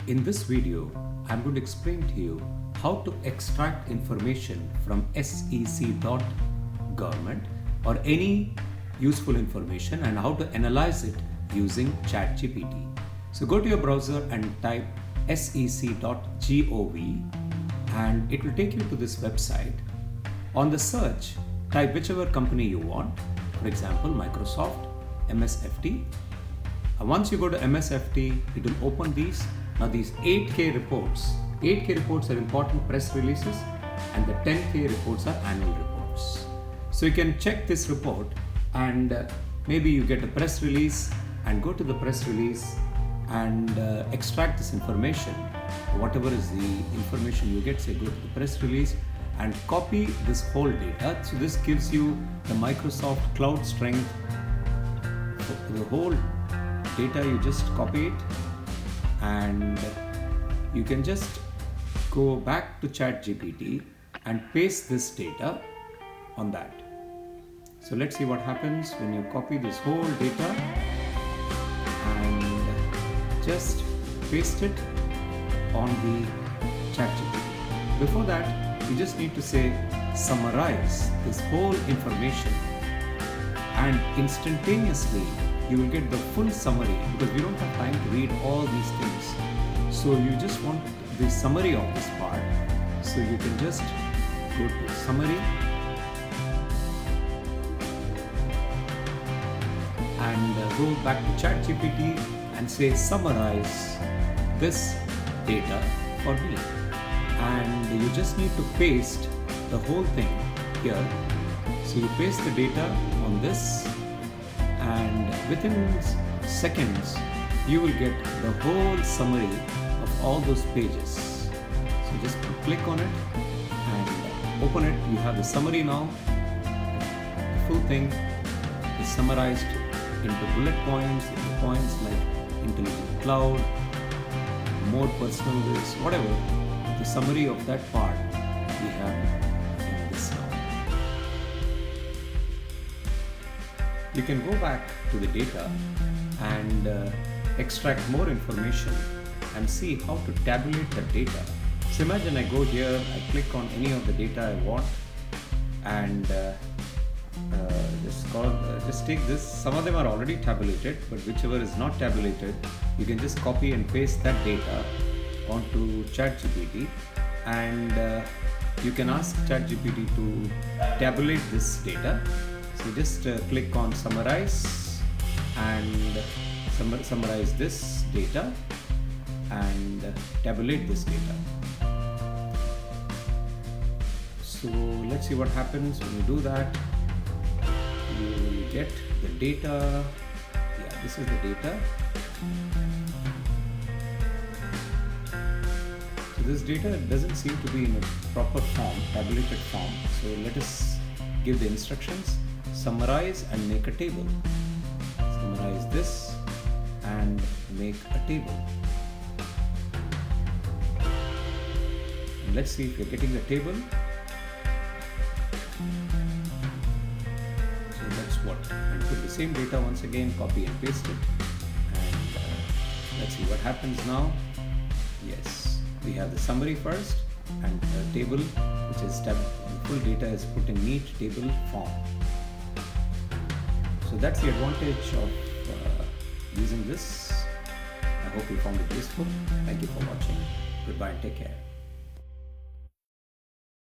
In this video, I'm going to explain to you how to extract information from sec.government or any useful information and how to analyze it using ChatGPT. So go to your browser and type sec.gov and it will take you to this website. On the search, type whichever company you want, for example, Microsoft, MSFT. Once you go to MSFT, it will open these. Now these 8K reports are important press releases and the 10K reports are annual reports. So you can check this report and maybe you get a press release and go to the press release and extract this information. Whatever is the information you get, say go to the press release and copy this whole data. So this gives you the Microsoft cloud strength. The whole data, you just copy it and you can just go back to ChatGPT and paste this data on that. So let's see what happens when you copy this whole data and just paste it on the ChatGPT. Before that, you just need to say summarize this whole information and instantaneously you will get the full summary because we don't have time to read all these things. So you just want the summary of this part. So you can just go to summary and go back to ChatGPT and say summarize this data for me. And you just need to paste the whole thing here. So you paste the data on this and within seconds you will get the whole summary of all those pages. So just click on it and open it. You have the summary now. The full thing is summarized into bullet points, into points like intelligent cloud, more personal this, whatever. The summary of that part we have in this now. You can go back to the data and extract more information and see how to tabulate the data. So imagine I go here, I click on any of the data I want and just take this. Some of them are already tabulated, but whichever is not tabulated, you can just copy and paste that data onto ChatGPT and you can ask ChatGPT to tabulate this data. So just click on summarize and summarize this data and tabulate this data. So let's see what happens when you do that. You will get the data. Yeah, this is the data. So this data doesn't seem to be in a proper form, tabulated form. So let us give the instructions. Summarize and make a table. Summarize this and make a table. And let's see if you're getting the table. So that's what. And put the same data once again, copy and paste it. And let's see what happens now. Yes, we have the summary first and a table which is the full data is put in neat table form. So that's the advantage of using this. I hope you found it useful. Thank you for watching. Goodbye and take care.